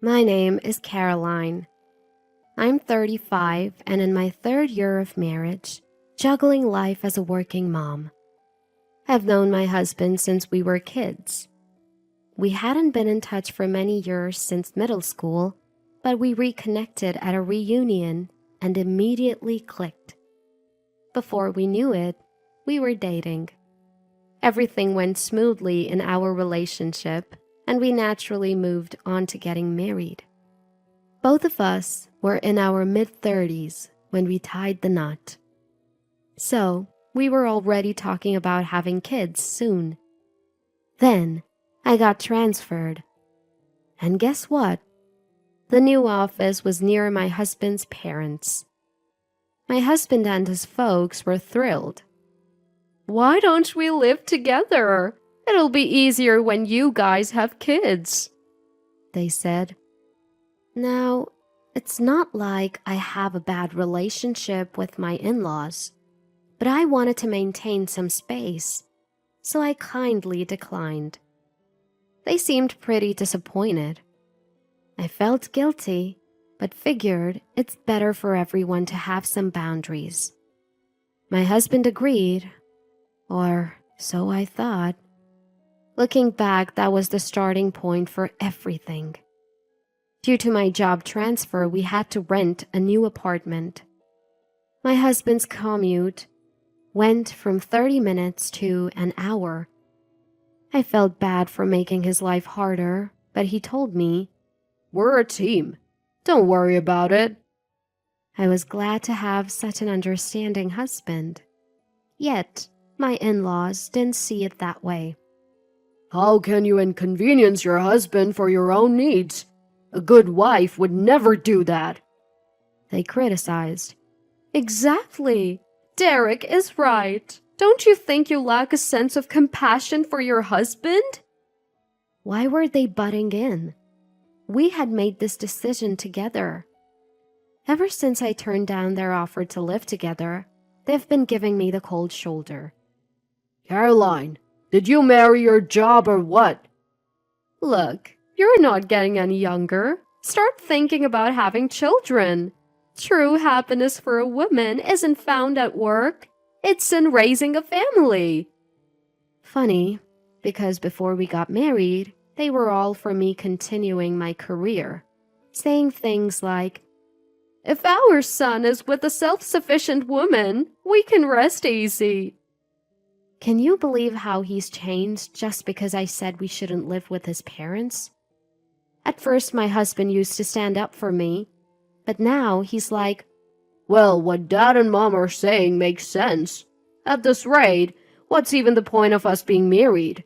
My name is Caroline. I'm 35 and in my third year of marriage, juggling life as a working mom. I've known my husband since we were kids. We hadn't been in touch for many years since middle school, but we reconnected at a reunion and immediately clicked. Before we knew it, we were dating. Everything went smoothly in our relationship, and we naturally moved on to getting married. Both of us were in our mid-30s when we tied the knot. So, we were already talking about having kids soon. Then, I got transferred. And guess what? The new office was near my husband's parents. My husband and his folks were thrilled. "Why don't we live together? It'll be easier when you guys have kids," they said. Now, it's not like I have a bad relationship with my in-laws, but I wanted to maintain some space, so I kindly declined. They seemed pretty disappointed. I felt guilty, but figured it's better for everyone to have some boundaries. My husband agreed, or so I thought. Looking back, that was the starting point for everything. Due to my job transfer, we had to rent a new apartment. My husband's commute went from 30 minutes to an hour. I felt bad for making his life harder, but he told me, "We're a team. Don't worry about it." I was glad to have such an understanding husband. Yet, my in-laws didn't see it that way. "How can you inconvenience your husband for your own needs? A good wife would never do that," they criticized. Exactly. Derek is right. Don't you think you lack a sense of compassion for your husband? Why were they butting in? We had made this decision together. Ever since I turned down their offer to live together, they've been giving me the cold shoulder. "Caroline, did you marry your job or what?" Look, you're not getting any younger. Start thinking about having children. True happiness for a woman isn't found at work. It's in raising a family. Funny, because before we got married, they were all for me continuing my career, saying things like, "If our son is with a self-sufficient woman, we can rest easy." Can you believe how he's changed just because I said we shouldn't live with his parents? At first, my husband used to stand up for me, but now he's like, "Well, what Dad and Mom are saying makes sense. At this rate, what's even the point of us being married?"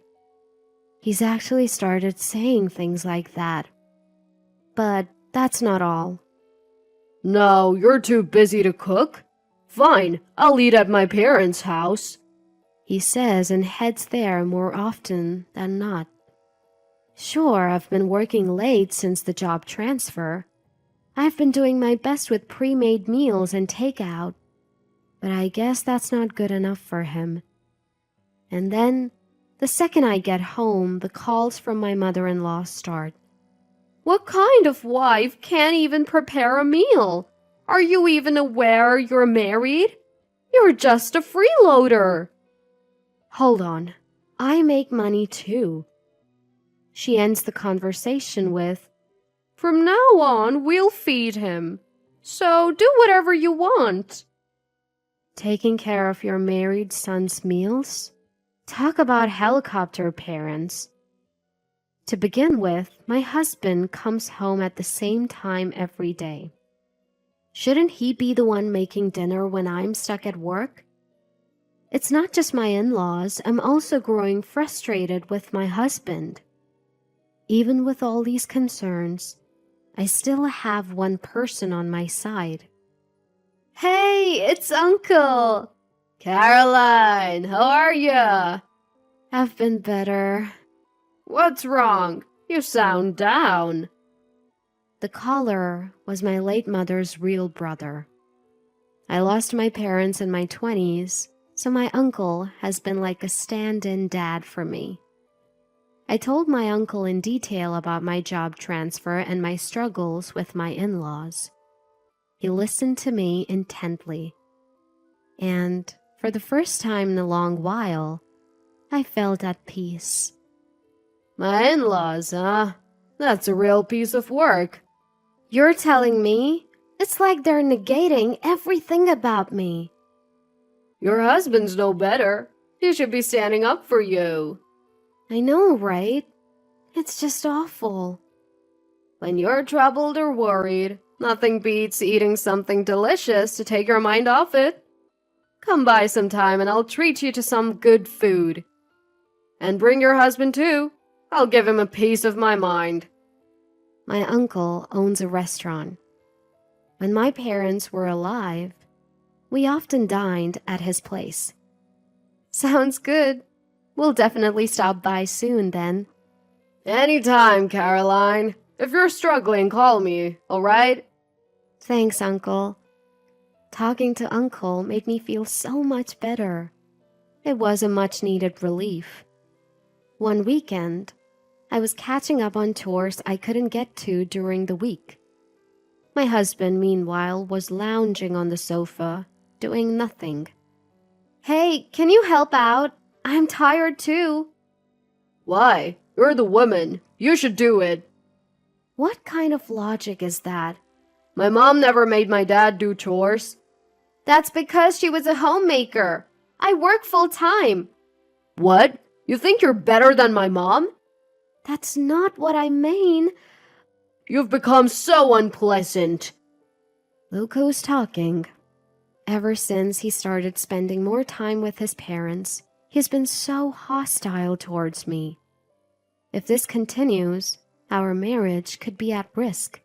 He's actually started saying things like that. But that's not all. "No, you're too busy to cook? Fine, I'll eat at my parents' house," he says and heads there more often than not. Sure, I've been working late since the job transfer. I've been doing my best with pre-made meals and takeout, but I guess that's not good enough for him. And then, the second I get home, the calls from my mother-in-law start. "What kind of wife can't even prepare a meal? Are you even aware you're married? You're just a freeloader." Hold on, I make money too. She ends the conversation with, "From now on, we'll feed him. So do whatever you want." Taking care of your married son's meals? Talk about helicopter parents. To begin with, my husband comes home at the same time every day. Shouldn't he be the one making dinner when I'm stuck at work? It's not just my in-laws, I'm also growing frustrated with my husband. Even with all these concerns, I still have one person on my side. "Hey, it's Uncle!" "Caroline, how are ya?" "I've been better." "What's wrong? You sound down." The caller was my late mother's real brother. I lost my parents in my 20s, so my uncle has been like a stand-in dad for me. I told my uncle in detail about my job transfer and my struggles with my in-laws. He listened to me intently, and for the first time in a long while, I felt at peace. My in-laws, huh? That's a real piece of work. You're telling me? It's like they're negating everything about me. Your husband's no better. He should be standing up for you. I know, right? It's just awful. When you're troubled or worried, nothing beats eating something delicious to take your mind off it. Come by sometime and I'll treat you to some good food. And bring your husband too. I'll give him a piece of my mind. My uncle owns a restaurant. When my parents were alive, we often dined at his place. Sounds good. We'll definitely stop by soon then. Anytime, Caroline. If you're struggling, call me, alright? Thanks, Uncle. Talking to Uncle made me feel so much better. It was a much-needed relief. One weekend, I was catching up on chores I couldn't get to during the week. My husband, meanwhile, was lounging on the sofa, doing nothing. Hey, can you help out? I'm tired too. Why? You're the woman. You should do it. What kind of logic is that? My mom never made my dad do chores. That's because she was a homemaker. I work full-time. What? You think you're better than my mom? That's not what I mean. You've become so unpleasant. Luco's talking. Ever since he started spending more time with his parents, he's been so hostile towards me. If this continues, our marriage could be at risk.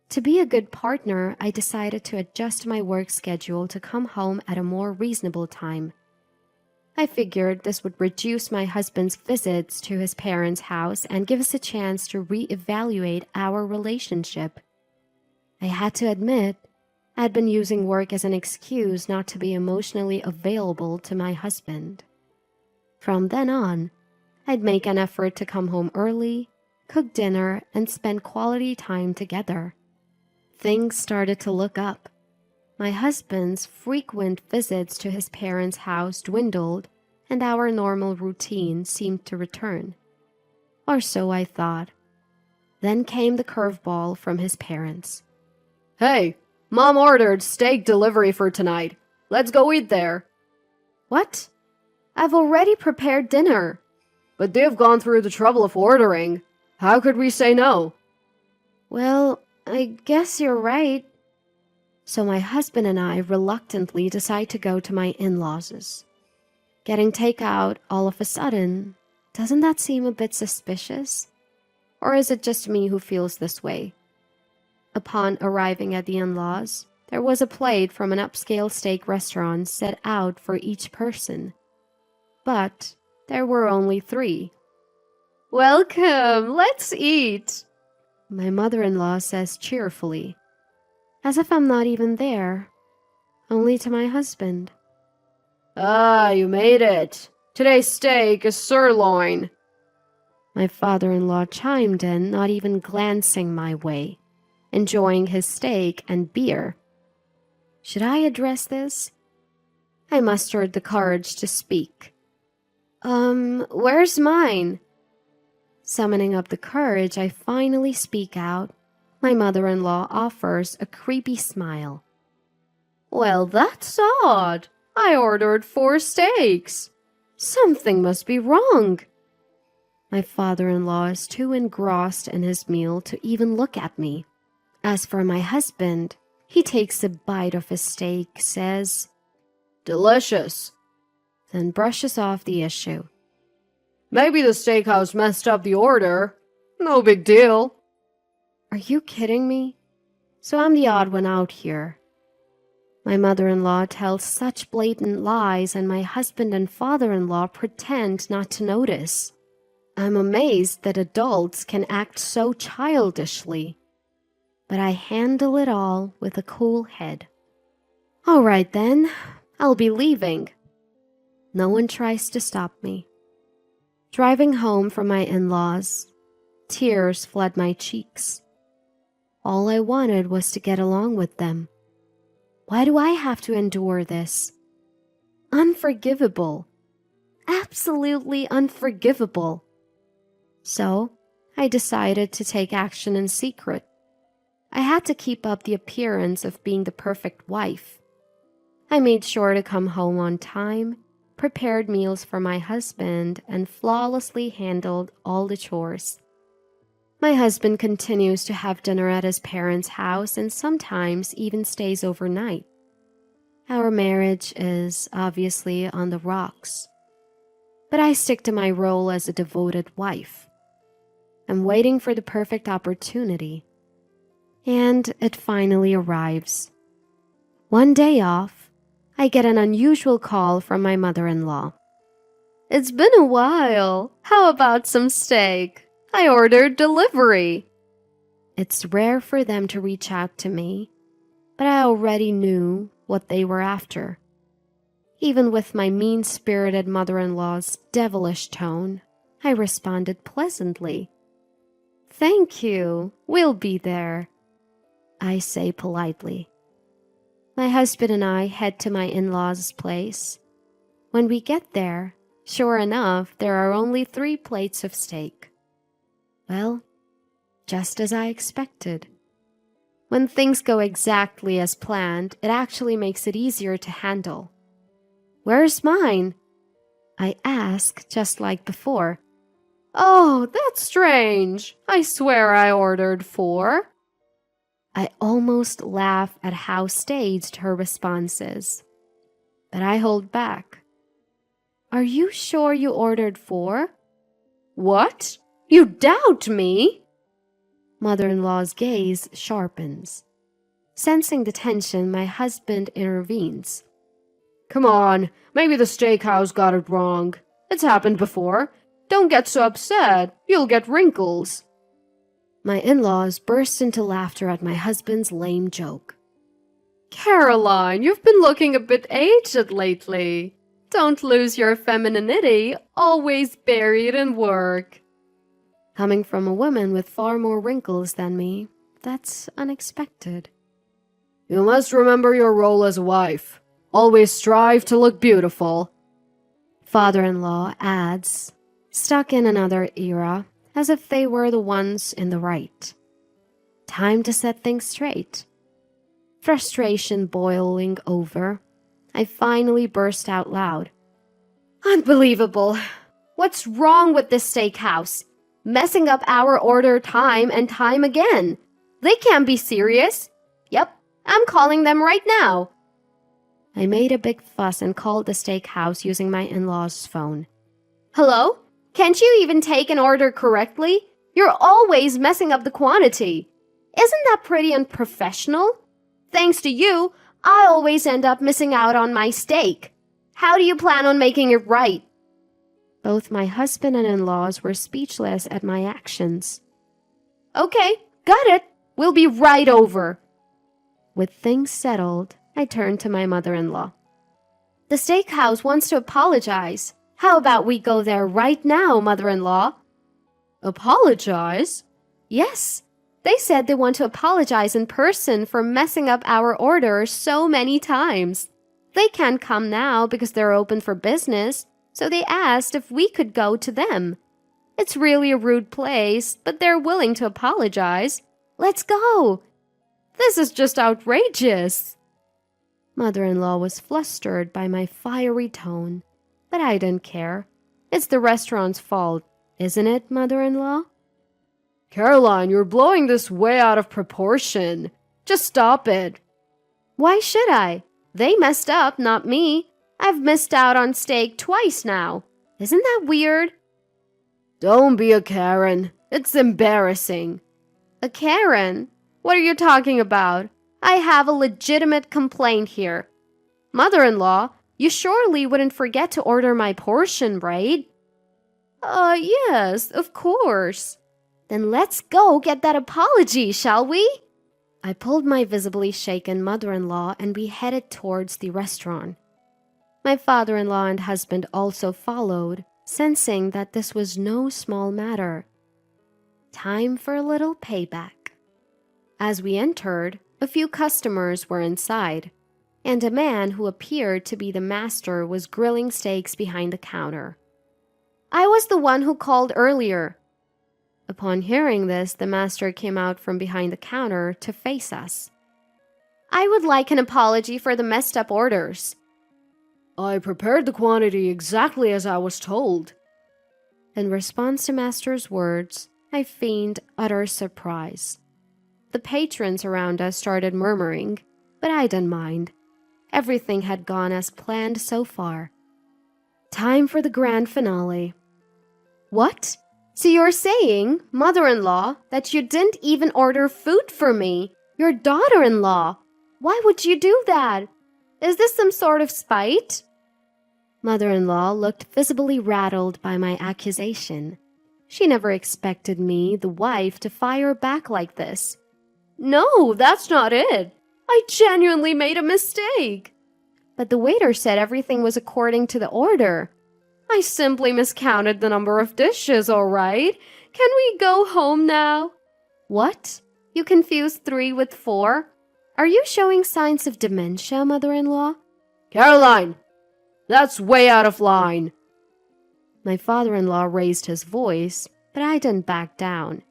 To be a good partner, I decided to adjust my work schedule to come home at a more reasonable time. I figured this would reduce my husband's visits to his parents' house and give us a chance to reevaluate our relationship. I had to admit, I had been using work as an excuse not to be emotionally available to my husband. From then on, I'd make an effort to come home early, cook dinner, and spend quality time together. Things started to look up. My husband's frequent visits to his parents' house dwindled, and our normal routine seemed to return. Or so I thought. Then came the curveball from his parents. Hey, Mom ordered steak delivery for tonight. Let's go eat there. What? I've already prepared dinner. But they've gone through the trouble of ordering. How could we say no? Well, I guess you're right. So my husband and I reluctantly decide to go to my in-laws'. Getting takeout all of a sudden, doesn't that seem a bit suspicious? Or is it just me who feels this way? Upon arriving at the in-laws, there was a plate from an upscale steak restaurant set out for each person. But there were only 3. Welcome, let's eat, my mother-in-law says cheerfully, as if I'm not even there, only to my husband. Ah, you made it. Today's steak is sirloin. My father-in-law chimed in, not even glancing my way, enjoying his steak and beer. Should I address this? I mustered the courage to speak. Where's mine? Summoning up the courage, I finally speak out. My mother-in-law offers a creepy smile. Well, that's odd. I ordered 4 steaks. Something must be wrong. My father-in-law is too engrossed in his meal to even look at me. As for my husband, he takes a bite of his steak, says, Delicious, then brushes off the issue. Maybe the steakhouse messed up the order. No big deal. Are you kidding me? So I'm the odd one out here. My mother-in-law tells such blatant lies, and my husband and father-in-law pretend not to notice. I'm amazed that adults can act so childishly. But I handle it all with a cool head. All right then, I'll be leaving. No one tries to stop me. Driving home from my in-laws, tears flooded my cheeks. All I wanted was to get along with them. Why do I have to endure this? Unforgivable. Absolutely unforgivable. So, I decided to take action in secret. I had to keep up the appearance of being the perfect wife. I made sure to come home on time, prepared meals for my husband, and flawlessly handled all the chores. My husband continues to have dinner at his parents' house and sometimes even stays overnight. Our marriage is obviously on the rocks, but I stick to my role as a devoted wife. I'm waiting for the perfect opportunity, and it finally arrives. One day off, I get an unusual call from my mother-in-law. It's been a while. How about some steak? I ordered delivery. It's rare for them to reach out to me, but I already knew what they were after. Even with my mean-spirited mother-in-law's devilish tone, I responded pleasantly. Thank you. We'll be there, I say politely. My husband and I head to my in-laws' place. When we get there, sure enough, there are only 3 plates of steak. Well, just as I expected. When things go exactly as planned, it actually makes it easier to handle. Where's mine? I ask, just like before. Oh, that's strange. I swear I ordered 4. I almost laugh at how staged her response is, but I hold back. Are you sure you ordered 4? What? You doubt me? Mother-in-law's gaze sharpens. Sensing the tension, my husband intervenes. Come on, maybe the steakhouse got it wrong. It's happened before. Don't get so upset. You'll get wrinkles. My in-laws burst into laughter at my husband's lame joke. Caroline, you've been looking a bit aged lately. Don't lose your femininity, always buried in work. Coming from a woman with far more wrinkles than me, that's unexpected. You must remember your role as a wife. Always strive to look beautiful. Father-in-law adds, stuck in another era, as if they were the ones in the right. Time to set things straight. Frustration boiling over, I finally burst out loud. Unbelievable. What's wrong with this steakhouse? Messing up our order time and time again. They can't be serious. Yep, I'm calling them right now. I made a big fuss and called the steakhouse using my in-laws' phone. Hello? Can't you even take an order correctly? You're always messing up the quantity. Isn't that pretty unprofessional? Thanks to you, I always end up missing out on my steak. How do you plan on making it right? Both my husband and in-laws were speechless at my actions. Okay, got it. We'll be right over. With things settled, I turned to my mother-in-law. The steakhouse wants to apologize. How about we go there right now, mother-in-law? Apologize? Yes, they said they want to apologize in person for messing up our order so many times. They can't come now because they're open for business, so they asked if we could go to them. It's really a rude place, but they're willing to apologize. Let's go. This is just outrageous. Mother-in-law was flustered by my fiery tone, but I didn't care. It's the restaurant's fault, isn't it, mother-in-law? Caroline, you're blowing this way out of proportion. Just stop it. Why should I? They messed up, not me. I've missed out on steak twice now. Isn't that weird? Don't be a Karen. It's embarrassing. A Karen? What are you talking about? I have a legitimate complaint here. Mother-in-law, you surely wouldn't forget to order my portion, right? Yes, of course. Then let's go get that apology, shall we? I pulled my visibly shaken mother-in-law and we headed towards the restaurant. My father-in-law and husband also followed, sensing that this was no small matter. Time for a little payback. As we entered, a few customers were inside, and a man who appeared to be the master was grilling steaks behind the counter. "I was the one who called earlier." Upon hearing this, the master came out from behind the counter to face us. "I would like an apology for the messed up orders." "I prepared the quantity exactly as I was told." In response to master's words, I feigned utter surprise. The patrons around us started murmuring, but I didn't mind. Everything had gone as planned so far. Time for the grand finale. "What? So you're saying, mother-in-law, that you didn't even order food for me, your daughter-in-law? Why would you do that? Is this some sort of spite?" Mother-in-law looked visibly rattled by my accusation. She never expected me, the wife, to fire back like this. "No, that's not it. I genuinely made a mistake." But the waiter said everything was according to the order. "I simply miscounted the number of dishes, all right? Can we go home now?" "What? You confused 3 with 4? Are you showing signs of dementia, mother-in-law?" "Caroline, that's way out of line." My father-in-law raised his voice, but I didn't back down.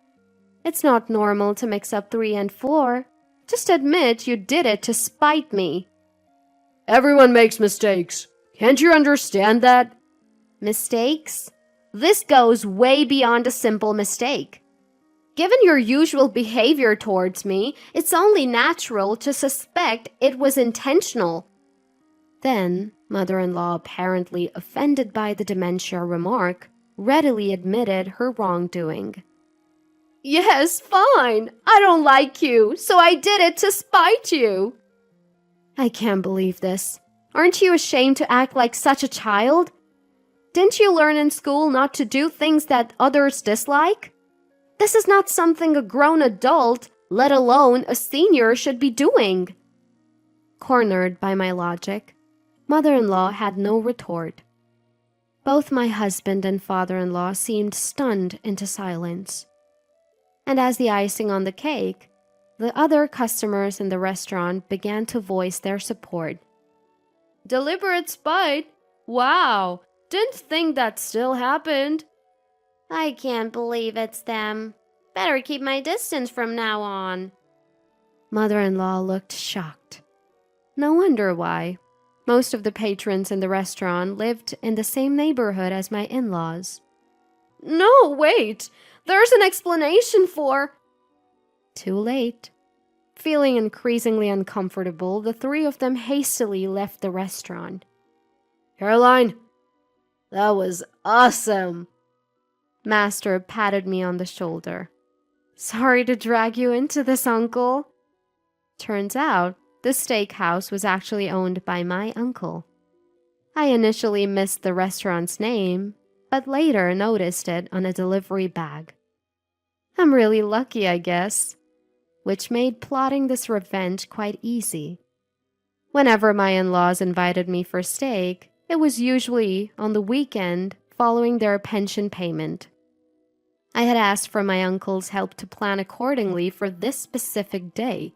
"It's not normal to mix up 3 and 4. Just admit you did it to spite me." "Everyone makes mistakes. Can't you understand that?" "Mistakes? This goes way beyond a simple mistake. Given your usual behavior towards me, it's only natural to suspect it was intentional." Then, mother-in-law, apparently offended by the dementia remark, readily admitted her wrongdoing. "Yes, fine. I don't like you, so I did it to spite you." "I can't believe this. Aren't you ashamed to act like such a child? Didn't you learn in school not to do things that others dislike? This is not something a grown adult, let alone a senior, should be doing." Cornered by my logic, mother-in-law had no retort. Both my husband and father-in-law seemed stunned into silence. And as the icing on the cake, the other customers in the restaurant began to voice their support. "Deliberate spite? Wow, didn't think that still happened." "I can't believe it's them. Better keep my distance from now on." Mother-in-law looked shocked. No wonder why. Most of the patrons in the restaurant lived in the same neighborhood as my in-laws. "No, wait. There's an explanation for—" Too late. Feeling increasingly uncomfortable, the 3 of them hastily left the restaurant. "Caroline, that was awesome." Master patted me on the shoulder. "Sorry to drag you into this, uncle." Turns out, the steakhouse was actually owned by my uncle. I initially missed the restaurant's name, but later noticed it on a delivery bag. I'm really lucky, I guess, which made plotting this revenge quite easy. Whenever my in-laws invited me for steak, it was usually on the weekend following their pension payment. I had asked for my uncle's help to plan accordingly for this specific day.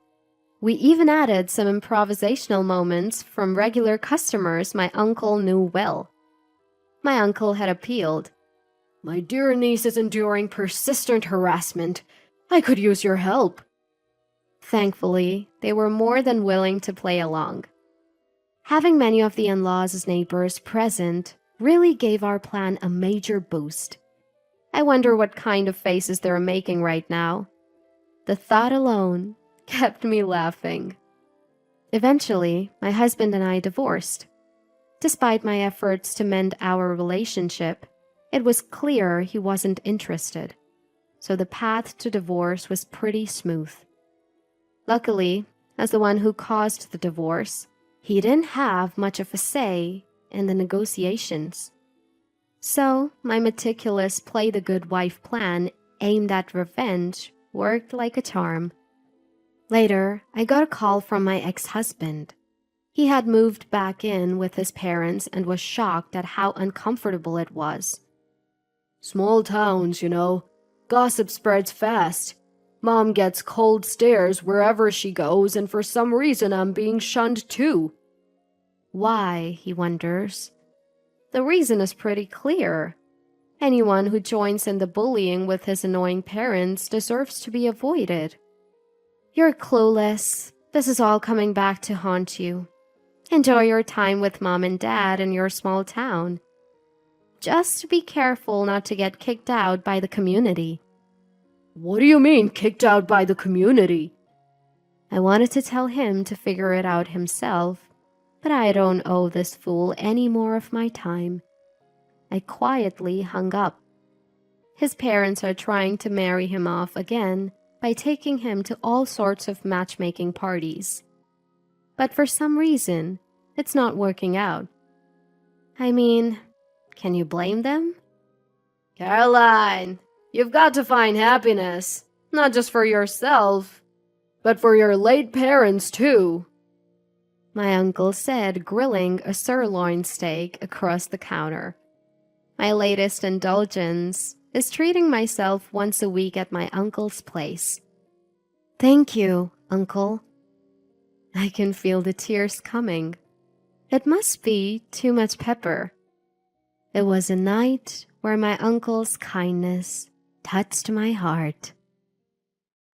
We even added some improvisational moments from regular customers my uncle knew well. My uncle had appealed. "My dear niece is enduring persistent harassment. I could use your help." Thankfully, they were more than willing to play along. Having many of the in-laws as neighbors present really gave our plan a major boost. I wonder what kind of faces they're making right now. The thought alone kept me laughing. Eventually, my husband and I divorced. Despite my efforts to mend our relationship, it was clear he wasn't interested, so the path to divorce was pretty smooth. Luckily, as the one who caused the divorce, he didn't have much of a say in the negotiations. So, my meticulous play-the-good-wife plan aimed at revenge worked like a charm. Later, I got a call from my ex-husband. He had moved back in with his parents and was shocked at how uncomfortable it was. Small towns, you know. Gossip spreads fast. Mom gets cold stares wherever she goes, and for some reason I'm being shunned too. Why, he wonders. The reason is pretty clear. Anyone who joins in the bullying with his annoying parents deserves to be avoided. You're clueless. This is all coming back to haunt you. Enjoy your time with mom and dad in your small town. Just be careful not to get kicked out by the community. What do you mean, kicked out by the community? I wanted to tell him to figure it out himself, but I don't owe this fool any more of my time. I quietly hung up. His parents are trying to marry him off again by taking him to all sorts of matchmaking parties. But for some reason, it's not working out. I mean, can you blame them? Caroline, you've got to find happiness, not just for yourself, but for your late parents too. My uncle said, grilling a sirloin steak across the counter. My latest indulgence is treating myself once a week at my uncle's place. Thank you, Uncle. I can feel the tears coming. It must be too much pepper. It was a night where my uncle's kindness touched my heart.